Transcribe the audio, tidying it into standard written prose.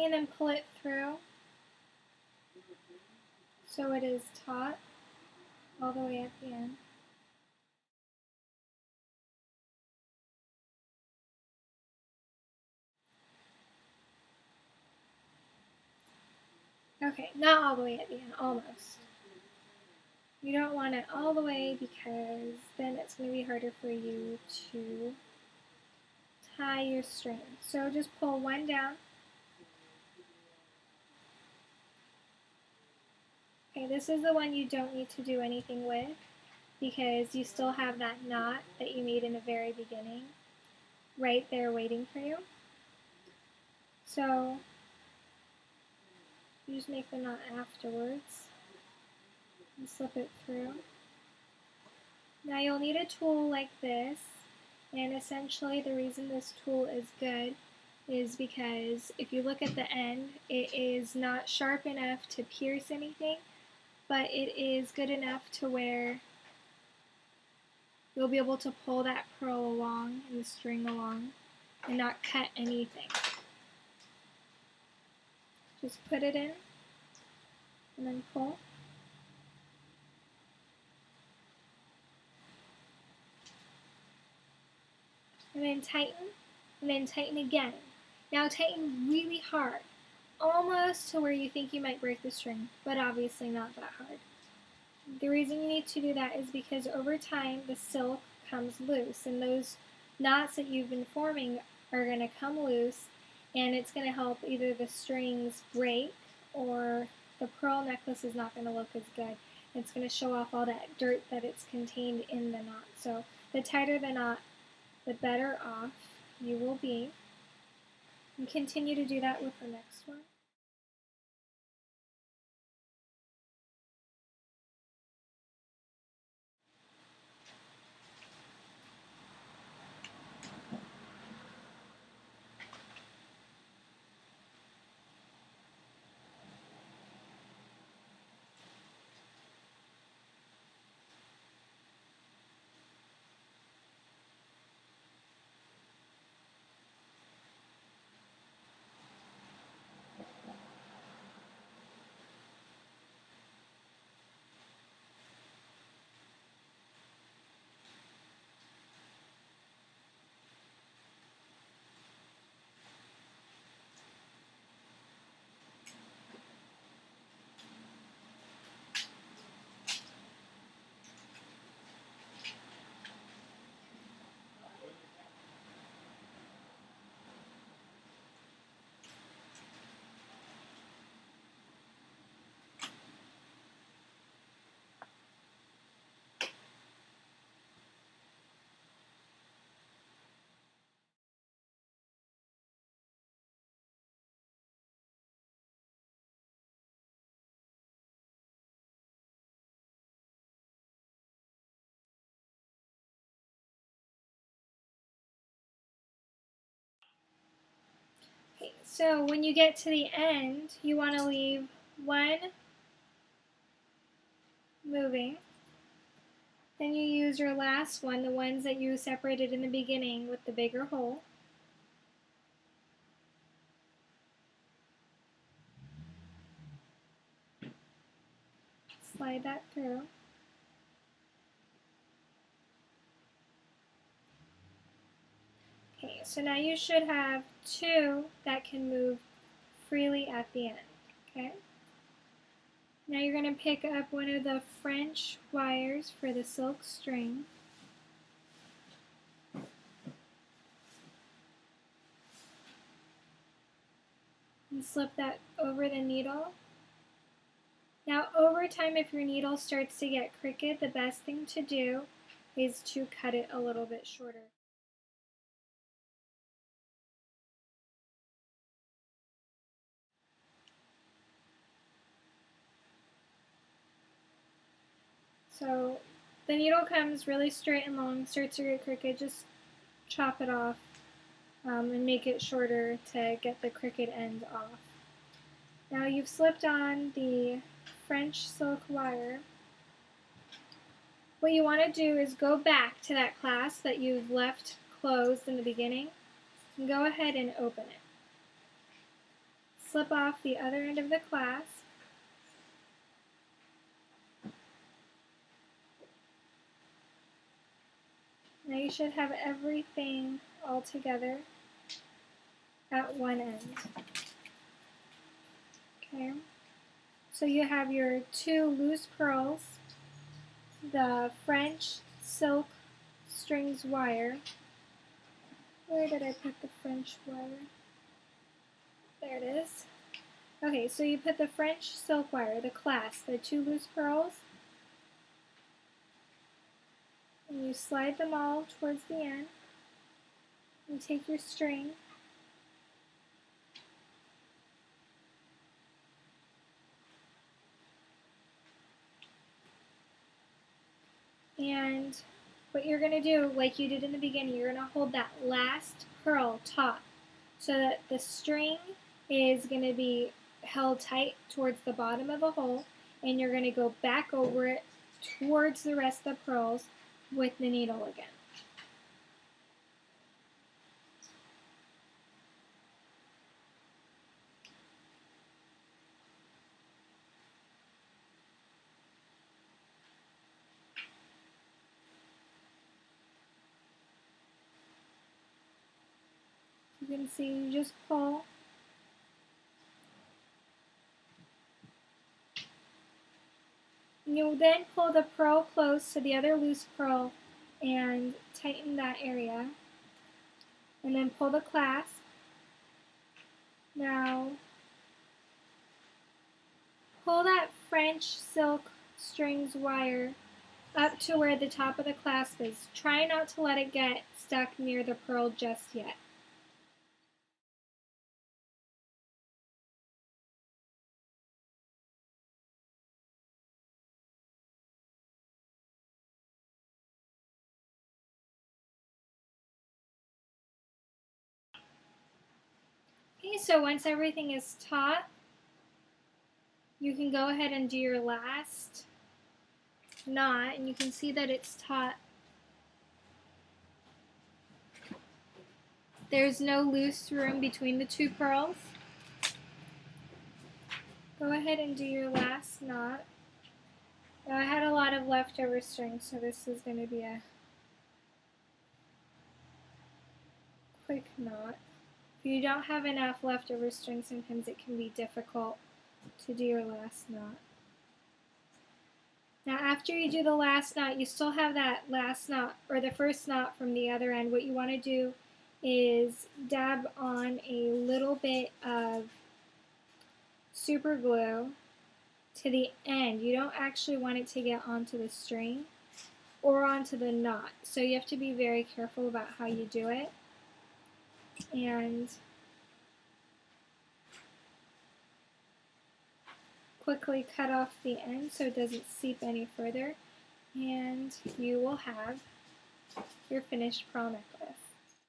Okay, and then pull it through so it is taut all the way at the end. Okay, not all the way at the end, almost. You don't want it all the way because then it's going to be harder for you to tie your string. So just pull one down. Okay, this is the one you don't need to do anything with because you still have that knot that you made in the very beginning right there waiting for you. So you just make the knot afterwards and slip it through. Now you'll need a tool like this, and essentially the reason this tool is good is because if you look at the end, it is not sharp enough to pierce anything, but it is good enough to where you'll be able to pull that pearl along and the string along and not cut anything. Just put it in and then pull. And then tighten again. Now tighten really hard, almost to where you think you might break the string, but obviously not that hard. The reason you need to do that is because over time the silk comes loose, and those knots that you've been forming are going to come loose, and it's going to help either the strings break or the pearl necklace is not going to look as good. It's going to show off all that dirt that it's contained in the knot. So the tighter the knot, the better off you will be. And continue to do that with the next one. Okay, so when you get to the end, you want to leave one moving. Then you use your last one, the ones that you separated in the beginning with the bigger hole. Slide that through. Okay, so now you should have two that can move freely at the end. Okay. Now you're going to pick up one of the French wires for the silk string. And slip that over the needle. Now over time, if your needle starts to get crooked, the best thing to do is to cut it a little bit shorter. So the needle comes really straight and long, starts to get crooked, just chop it off and make it shorter to get the crooked end off. Now you've slipped on the French silk wire. What you want to do is go back to that clasp that you've left closed in the beginning and go ahead and open it. slip off the other end of the clasp. Now you should have everything all together at one end. Okay, so you have your 2 loose pearls, the French silk strings wire. Where did I put the French wire? There it is. Okay, so you put the French silk wire, the clasp, the 2 loose pearls, and you slide them all towards the end. You take your string and what you're going to do, like you did in the beginning, you're going to hold that last pearl taut so that the string is going to be held tight towards the bottom of the hole, and you're going to go back over it towards the rest of the pearls with the needle again. You can see you just pull. You'll then pull the pearl close to the other loose pearl and tighten that area. And then pull the clasp. Now, pull that French silk strings wire up to where the top of the clasp is. Try not to let it get stuck near the pearl just yet. Okay, so once everything is taut, you can go ahead and do your last knot, and you can see that it's taut. There's no loose room between the 2 pearls. Go ahead and do your last knot. Now I had a lot of leftover string, so this is going to be a quick knot. If you don't have enough leftover string, sometimes it can be difficult to do your last knot. Now after you do the last knot, you still have that last knot, or the first knot from the other end. What you want to do is dab on a little bit of super glue to the end. You don't actually want it to get onto the string or onto the knot, so you have to be very careful about how you do it. And quickly cut off the end so it doesn't seep any further, and you will have your finished pearl necklace.